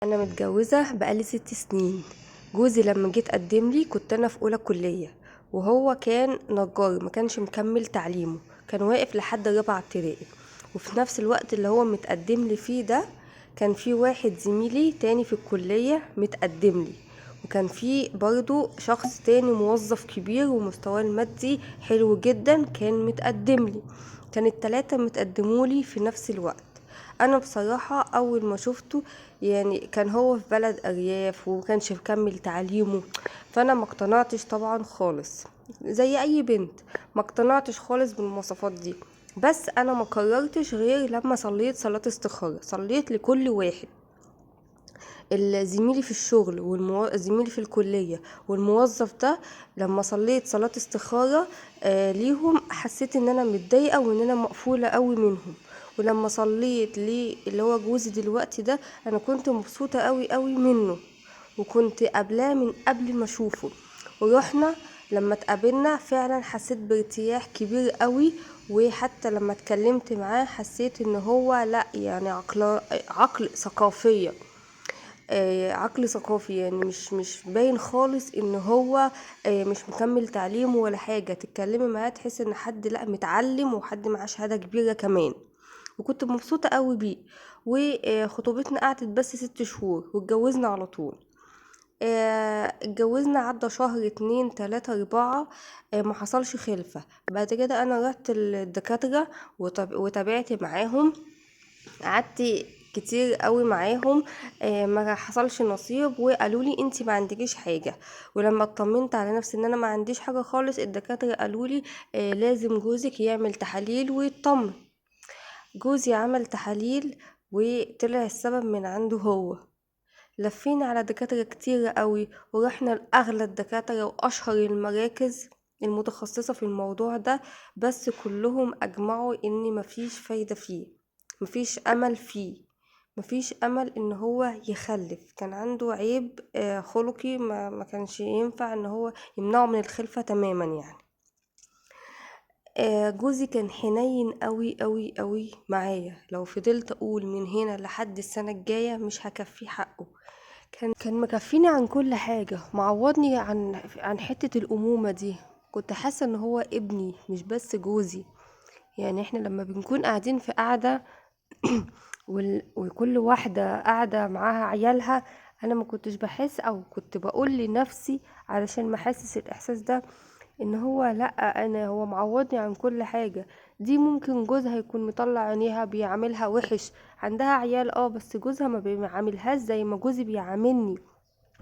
انا متجوزه بقالي 6 سنين. جوزي لما جيت قدم لي كنت انا في اولى كليه، وهو كان نجار ما كانش مكمل تعليمه، كان واقف لحد رابعه ابتدائي. وفي نفس الوقت اللي هو متقدم لي فيه ده كان في واحد زميلي تاني في الكليه متقدم لي، وكان في برضو شخص تاني موظف كبير ومستواه المادي حلو جدا كان متقدم لي. كان التلاتة متقدمولي في نفس الوقت. انا بصراحة اول ما شفته، يعني كان هو في بلد ارياف ومكانش مكمل تعليمه، فانا ما اقتنعتش طبعا خالص. زي اي بنت ما اقتنعتش خالص بالمواصفات دي. بس انا ما قررتش غير لما صليت صلاة استخارة، صليت لكل واحد، زميلي في الشغل زميلي في الكلية والموظف ده. لما صليت صلاة استخارة ليهم، حسيت ان انا متضايقة وان انا مقفولة قوي منهم. ولما صليت ليه اللي هو جوزي دلوقتي ده، انا كنت مبسوطة قوي قوي منه، وكنت قبلاه من قبل ما اشوفه. ورحنا لما اتقابلنا فعلا حسيت بارتياح كبير قوي. وحتى لما اتكلمت معاه حسيت ان هو لا، يعني عقل ثقافية. عقل ثقافي، يعني مش باين خالص ان هو مش مكمل تعليمه ولا حاجة. تتكلمي معاه تحس ان حد لا متعلم وحد معاه شهادة كبيرة كمان. وكنت مبسوطة قوي بيه. وخطوبتنا قعدت بس 6 شهور واتجوزنا على طول. اتجوزنا عدى شهر 2 3 4، ما حصلش خلفة. بعد كده انا رحت الدكاترة وتابعت معاهم، قعدت كتير قوي معاهم. ما حصلش نصيب وقالوا لي انتي ما عندكيش حاجه. ولما اطمنت على نفسي ان انا ما عنديش حاجه خالص، الدكاتره قالوا لي لازم جوزك يعمل تحاليل ويطمن. جوزي عمل تحاليل وطلع السبب من عنده هو. لفينا على دكاتره كتير قوي، ورحنا لاغلى الدكاتره واشهر المراكز المتخصصه في الموضوع ده، بس كلهم اجمعوا ان مفيش فايده فيه، مفيش امل فيه، مفيش امل ان هو يخلف. كان عنده عيب خلقي، ما كانش ينفع ان هو يمنعه من الخلفة تماما يعني. جوزي كان حنين قوي قوي قوي معايا، لو فضلت اقول من هنا لحد السنة الجاية مش هكفيه حقه. كان مكفيني عن كل حاجة، معوضني عن حتة الأمومة دي. كنت حاسة ان هو ابني مش بس جوزي. يعني احنا لما بنكون قاعدين في قعدة وكل واحدة قاعدة معاها عيالها، انا ما كنتش بحس، او كنت بقول لنفسي علشان ما احسس الاحساس ده، ان هو لا، انا هو معوضني عن كل حاجة. دي ممكن جوزها يكون مطلع عينيها بيعاملها وحش، عندها عيال بس جوزها ما بيعاملهاش زي ما جوزي بيعاملني.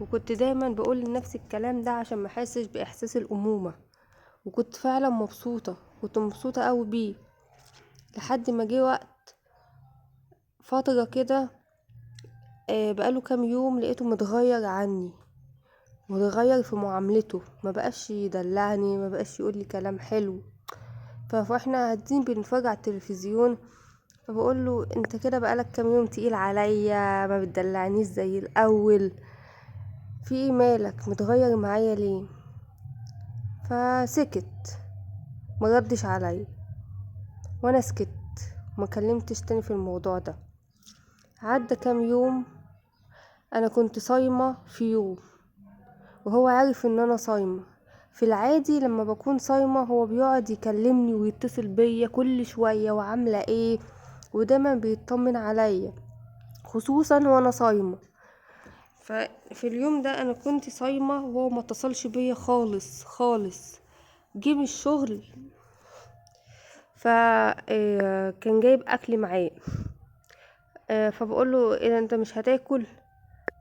وكنت دايما بقول لنفسي الكلام ده عشان ما احسش باحساس الامومة. وكنت فعلا مبسوطة، كنت مبسوطة قوي بيه. لحد ما جه وقت فترة كده، بقاله كام يوم لقيته متغير عني، متغير في معاملته، ما بقاش يدلعني، ما بقاش يقول لي كلام حلو. فاحنا قاعدين بنتفرج على التلفزيون، فبقول له انت كده بقالك كام يوم تقيل عليا، ما بتدلعنيش زي الاول، في ايه مالك متغير معايا ليه؟ فسكت، ما ردش عليا، وانا سكت، ما كلمتش تاني في الموضوع ده. عدى كام يوم، انا كنت صايمة في يوم وهو عارف ان انا صايمة. في العادي لما بكون صايمة هو بيقعد يكلمني ويتصل بيا كل شوية وعاملة ايه، ودايما بيطمن عليا خصوصا وانا صايمة. ففي اليوم ده انا كنت صايمة وهو ما اتصلش بيا خالص خالص. جه من الشغل، فكان جايب اكل معاه. فبقول له ايه ده، انت مش هتاكل؟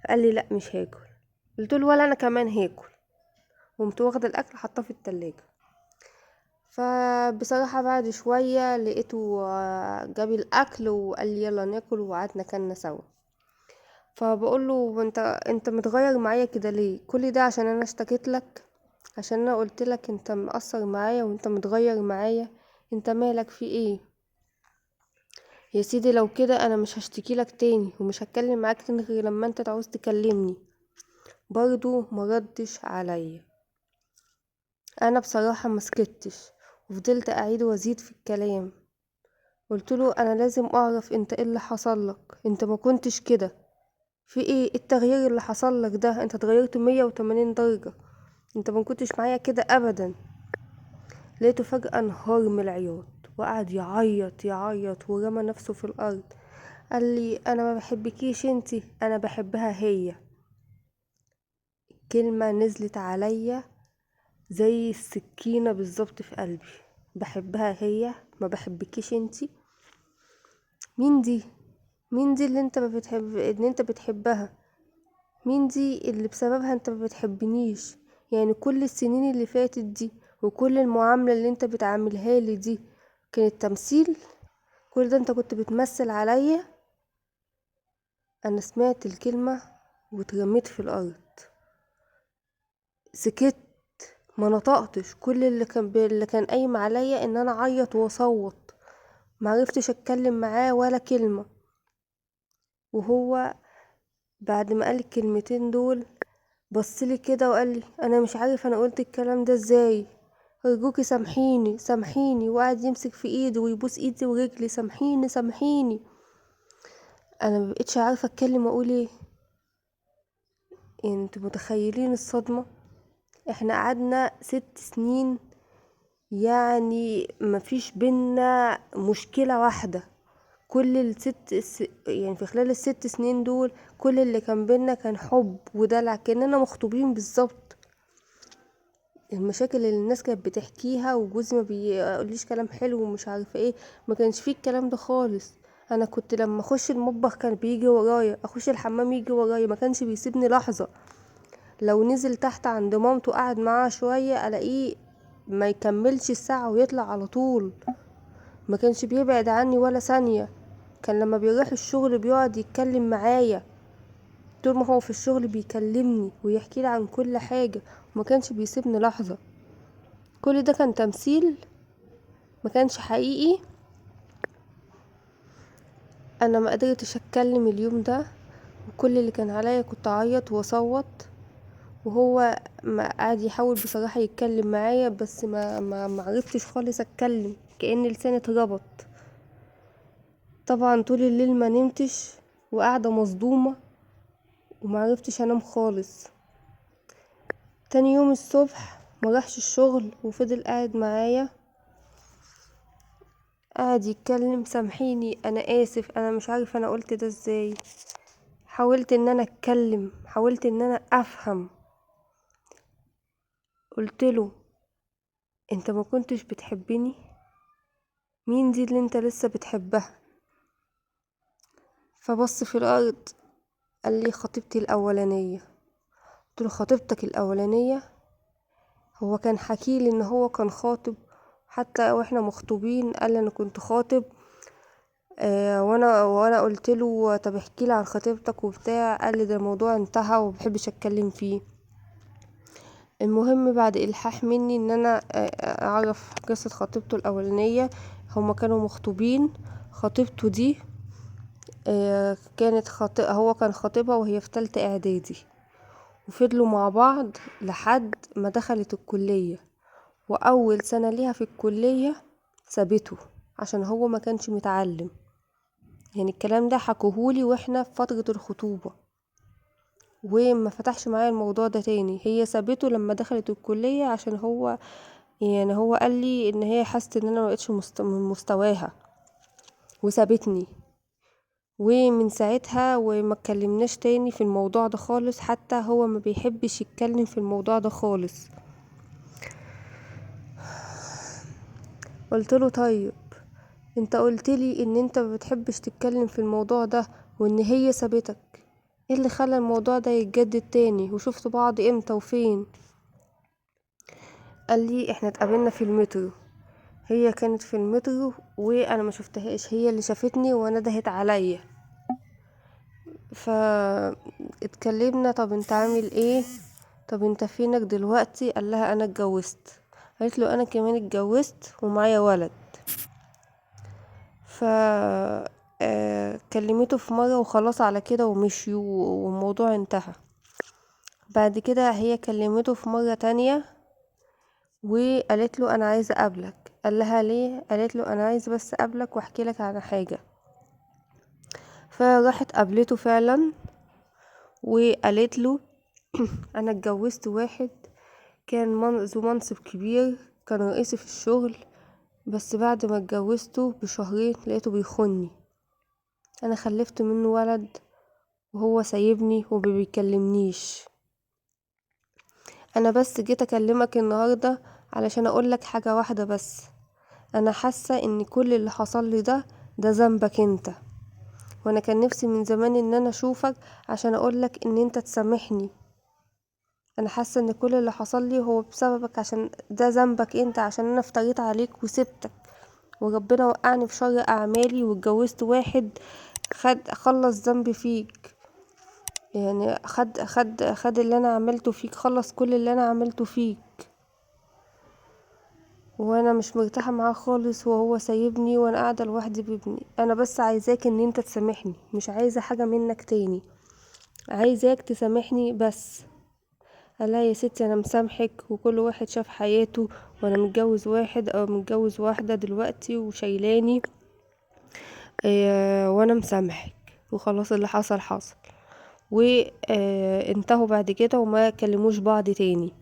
قال لي لا مش هاكل. قلت له ولا انا كمان هاكل. قمت واخده الاكل حطاه في التلاجة. فبصراحة بعد شوية لقيته جاب الاكل وقال لي يلا ناكل، وقعدنا كلنا سوا. فبقول له انت متغير معايا كده ليه؟ كل ده عشان انا اشتكيت لك؟ عشان انا قلت لك انت مقصر معايا وانت متغير معايا؟ انت مالك في ايه؟ يا سيدي لو كده انا مش هشتكي لك تاني ومش هتكلم معاك تاني غير لما انت تعوز تكلمني. برضو مردش عليا. انا بصراحة مسكتش وفضلت اعيد وازيد في الكلام. قلت له انا لازم اعرف انت ايه اللي حصل لك، انت ما كنتش كده. في ايه التغيير اللي حصل لك ده؟ انت اتغيرت 180 درجة، انت ما كنتش معايا كده ابدا. لقيته فجأة انهار من العياط وقعد يعيط يعيط ورمى نفسه في الارض. قال لي انا ما بحبكيش انتي، انا بحبها هي. كلمة نزلت عليا زي السكينة بالظبط في قلبي. بحبها هي، ما بحبكيش انتي. مين دي؟ مين دي اللي انت ما بتحب ان انت بتحبها؟ مين دي اللي بسببها انت ما بتحبنيش؟ يعني كل السنين اللي فاتت دي وكل المعاملة اللي انت بتعاملها لي دي كانت تمثيل؟ كل ده انت كنت بتمثل عليا؟ انا سمعت الكلمة واترميت في الارض، سكت، ما نطقتش. كل اللي كان قايم عليا ان انا اعيط واصوت، معرفتش اتكلم معاه ولا كلمة. وهو بعد ما قال الكلمتين دول بصلي كده وقال لي انا مش عارف انا قلت الكلام ده ازاي، ارجوكي سامحيني سامحيني، وقعد يمسك في ايدي ويبوس ايدي ورجلي، سامحيني سامحيني. انا مبقتش عارفه اتكلم واقول ايه. يعني انتوا متخيلين الصدمه؟ احنا قعدنا 6 سنين، يعني مفيش بينا مشكله واحده. كل يعني في خلال ال6 سنين دول كل اللي كان بينا كان حب ودلع، كأننا مخطوبين بالظبط. المشاكل اللي الناس كانت بتحكيها وجوزي ما بيقوليش كلام حلو ومش عارفه ايه، ما كانش فيه الكلام ده خالص. انا كنت لما اخش المطبخ كان بيجي ورايا، اخش الحمام يجي ورايا، ما كانش بيسيبني لحظه. لو نزل تحت عند مامته قعد معاها شويه الاقيه ما يكملش الساعه ويطلع على طول. ما كانش بيبعد عني ولا ثانيه. كان لما بيروح الشغل بيقعد يتكلم معايا، طول ما هو في الشغل بيكلمني ويحكي لي عن كل حاجه، وما كانش بيسيبني لحظه. كل ده كان تمثيل، ما كانش حقيقي. انا ما قدرتش اتكلم اليوم ده، وكل اللي كان عليا كنت اعيط واصوت. وهو ما قعد يحاول بصراحة يتكلم معايا، بس ما عرفتش خالص اتكلم، كأن لساني اتربط. طبعا طول الليل ما نمتش وقاعدة مصدومة وما عرفتش انام خالص. تاني يوم الصبح ما راحش الشغل وفضل قاعد معايا، قاعد يتكلم سامحيني انا اسف انا مش عارف انا قلت ده ازاي. حاولت ان انا اتكلم، حاولت ان انا افهم. قلتله انت ما كنتش بتحبني؟ مين دي اللي انت لسه بتحبها؟ فبص في الارض قال لي خطيبتي الاولانيه. قلت له خطيبتك الاولانيه؟ هو كان حكيلي ان هو كان خاطب، حتى واحنا مخطوبين قال لي انا كنت خاطب. وانا قلت له طب احكي لي عن خطيبتك وبتاع، قال لي ده الموضوع انتهى ومبحبش اتكلم فيه. المهم بعد الحاح مني ان انا اعرف قصة خطيبته الاولانية. هما كانوا مخطوبين. خطيبته دي هو كان خطيبها وهي في تالتة اعدادي، وفضلوا مع بعض لحد ما دخلت الكلية. واول سنة ليها في الكلية سابته عشان هو ما كانش متعلم. يعني الكلام ده حكوهولي واحنا في فترة الخطوبة، وما فتحش معايا الموضوع ده تاني. هي سابته لما دخلت الكلية عشان هو، يعني هو قال لي ان هي حست ان انا ما بقتش من مستواها وسابتني. ومن ساعتها وما اتكلمناش تاني في الموضوع ده خالص، حتى هو ما بيحبش يتكلم في الموضوع ده خالص. قلت له طيب انت قلت لي ان انت ما بتحبش تتكلم في الموضوع ده وان هي سابتك، ايه اللي خلى الموضوع ده يتجدد تاني؟ وشفتوا بعض امتى وفين؟ قال لي احنا اتقابلنا في المترو. هي كانت في المترو وانا ما شفتهاش، هي اللي شافتني وندهت عليا. اتكلمنا طب انت عامل ايه، طب انت فينك دلوقتي؟ قال لها انا اتجوزت. قالت له انا كمان اتجوزت ومعايا ولد. ف كلمته في مرة وخلاص على كده ومشيوا والموضوع انتهى. بعد كده هي كلمته في مرة تانية وقالت له انا عايزة اقابلك. قال لها ليه؟ قالت له انا عايزة بس اقابلك واحكي لك على حاجة. فراحت قابلته فعلا، وقالت له انا اتجوزت واحد كان ذو منصب كبير، كان رئيسي في الشغل، بس بعد ما اتجوزته بشهرين لقيته بيخوني. انا خلفت منه ولد وهو سايبني ومبيكلمنيش. انا بس جيت اكلمك النهارده علشان اقولك حاجه واحده بس. انا حاسه ان كل اللي حصل لي ده ذنبك انت، وانا كان نفسي من زمان ان انا اشوفك عشان اقولك ان انت تسامحني. انا حاسه ان كل اللي حصل لي هو بسببك، عشان ده ذنبك انت، عشان انا افتريت عليك وسبتك، وربنا وقعني في شر اعمالي واتجوزت واحد خلص ذنبي فيك. يعني خد اللي انا عملته فيك، خلص كل اللي انا عملته فيك، وانا مش مرتاحه معاه خالص، وهو سايبني وانا قاعده لوحدي بابني. انا بس عايزاك ان انت تسامحني، مش عايزه حاجه منك تاني، عايزاك تسامحني بس. لا يا ستي انا مسامحك، وكل واحد شاف حياته، وانا متجوز واحد او متجوز واحده دلوقتي وشايلاني. وانا مسامحك وخلاص، اللي حصل حصل، وانتهوا بعد كده وما كلموش بعض تاني.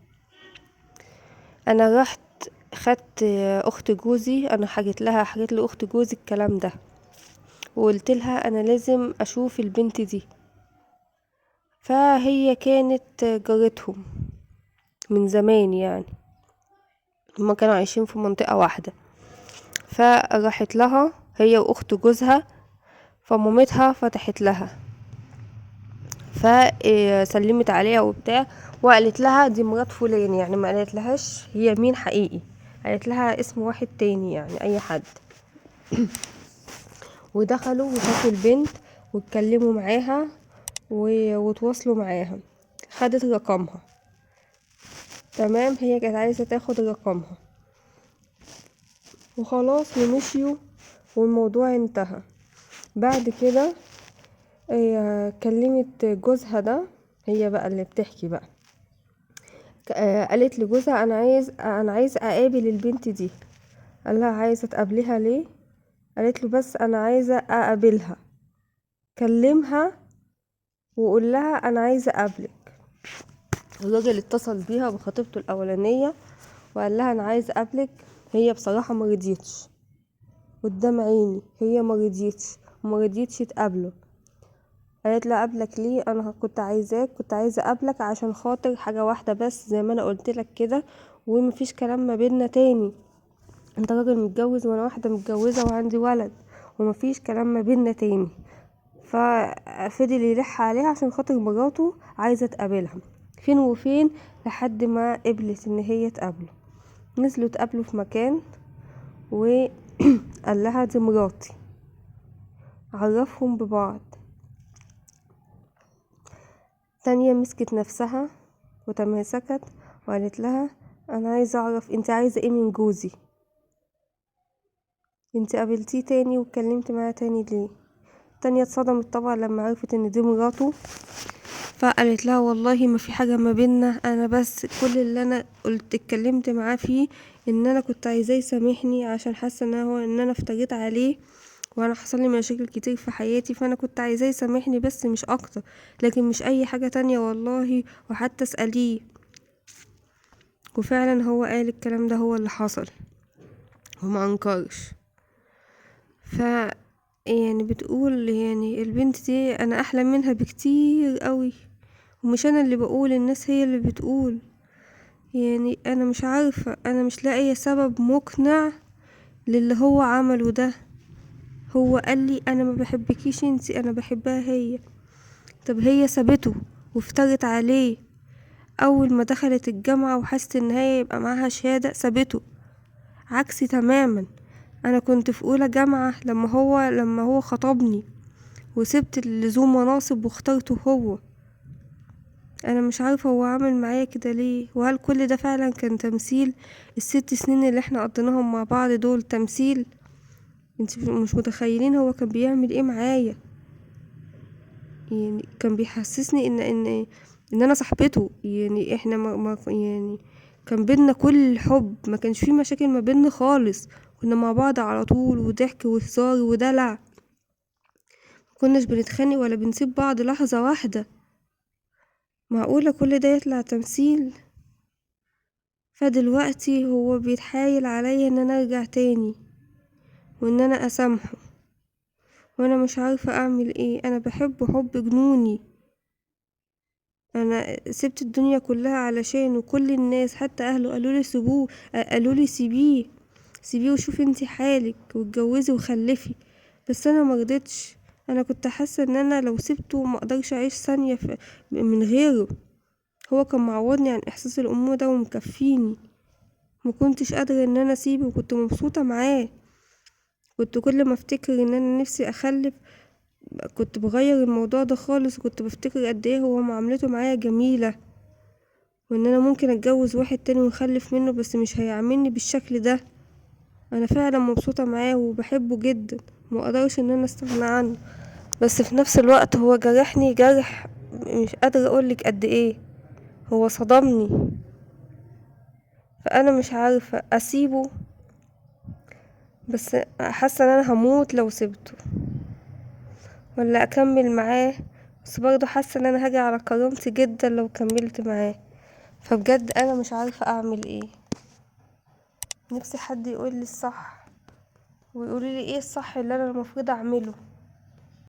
انا رحت خدت اخت جوزي، انا حكيت لاخت جوزي الكلام ده، وقلت لها انا لازم اشوف البنت دي. فهي كانت جارتهم من زمان، يعني هما كانوا عايشين في منطقة واحدة. فراحت لها هي واخت جوزها، فمامتها فتحت لها، فسلمت عليها وبتاع، وقالت لها دي مرات فلان، يعني ما قالت لهاش هي مين حقيقي، قالت لها اسم واحد تاني يعني اي حد. ودخلوا وشافوا البنت واتكلموا معاها وتواصلوا معاها، خدت رقمها. تمام، هي كانت عايزة تاخد رقمها وخلاص، ومشيوا والموضوع انتهى. بعد كده هي كلمت جوزها ده، هي بقى اللي بتحكي بقى، قالت لجوزها انا عايز اقابل البنت دي. قال لها عايزه تقابليها ليه؟ قالت له بس انا عايزه اقابلها، كلمها وقول لها انا عايزه اقابلك. الراجل اتصل بيها بخطيبته الاولانيه وقال لها انا عايزه اقابلك. هي بصراحه ما رضيتش، قدام عيني هي ما رضيتش تقابله. قالت له قبلك ليه؟ انا كنت عايزه اقابلك عشان خاطر حاجه واحده بس، زي ما انا قلت لك كده، ومفيش كلام ما بيننا تاني. انت راجل متجوز وانا واحده متجوزه وعندي ولد، ومفيش كلام ما بيننا تاني. ففضل يلح عليها عشان خاطر مراته عايزه تقابلها، فين وفين لحد ما قبلت ان هي تقابله. نزلوا اتقابلوا في مكان، وقال لها دي مراتي، عرفهم ببعض. تانية مسكت نفسها وتماسكت وقالت لها انا عايزه اعرف انت عايزه ايه من جوزي، انت قابلتيه تاني واتكلمت معاه تاني ليه؟ تانية اتصدمت طبعا لما عرفت ان دي مراته، فقالت لها والله ما في حاجه ما بينا، انا بس كل اللي انا اتكلمت معاه فيه ان انا كنت عايزاه يسامحني، عشان حاسه ان انا افتريت عليه، وانا حصل لي مشاكل كتير في حياتي، فانا كنت عايزاه يسامحني بس مش اكتر، لكن مش اي حاجه تانية والله. وحتى اساليه، وفعلا هو قال الكلام ده، هو اللي حصل وما انكرش. ف يعني بتقول يعني البنت دي انا احلى منها بكتير قوي، ومش انا اللي بقول، الناس هي اللي بتقول. يعني انا مش عارفة، انا مش لاقية سبب مقنع للي هو عمله ده. هو قال لي انا ما بحبكيش انتي، انا بحبها هي. طب هي سابته وافترت عليه، اول ما دخلت الجامعة وحست ان هي يبقى معاها شهادة سابته. عكسي تماما، انا كنت في اولى جامعة لما هو خطبني، وسبت اللي ذو مناصب واخترته هو. انا مش عارفة هو عامل معايا كده ليه، وهل كل ده فعلا كان تمثيل؟ ال6 سنين اللي احنا قضيناهم مع بعض دول تمثيل؟ انت مش متخيلين هو كان بيعمل ايه معايا. يعني كان بيحسسني ان انا صاحبته، يعني احنا يعني كان بينا كل الحب، ما كانش فيه مشاكل ما بينا خالص، كنا مع بعض على طول، وضحك وهزار ودلع، ما كناش بنتخانق ولا بنسيب بعض لحظة واحدة. معقولة كل ده يطلع تمثيل؟ فدلوقتي هو بيتحايل عليا ان انا ارجع تاني وان انا اسامحه، وانا مش عارفة اعمل ايه. انا بحبه حب جنوني، انا سبت الدنيا كلها علشانه. كل الناس حتى اهله قالولي سيبوه، قالولي سيبيه، سيبيه وشوفي انتي حالك واتجوزي وخلفي، بس انا مرضتش. انا كنت حاسة ان انا لو سبته ما اقدرش اعيش ثانية من غيره. هو كان معوضني عن احساس الامومة ده ومكفيني، ما كنتش قادرة ان انا اسيبه وكنت مبسوطة معاه. كنت كل ما افتكر ان انا نفسي اخلف كنت بغير الموضوع ده خالص، وكنت بفتكر قد ايه هو معاملته معايا جميلة، وان انا ممكن اتجوز واحد تاني ونخلف منه بس مش هيعاملني بالشكل ده. انا فعلا مبسوطة معاه وبحبه جدا، مقدرش ان انا استغنى عنه، بس في نفس الوقت هو جرحني جرح مش قادرة اقولك قد ايه. هو صدمني، فانا مش عارفة اسيبه، بس حاسة ان انا هموت لو سبته ولا اكمل معاه. بس برضه حاسة ان انا هاجي على كرامتي جدا لو كملت معاه. فبجد انا مش عارفة اعمل ايه. نفسي حد يقولي الصح ويقولي لي ايه الصح اللي انا المفروض اعمله.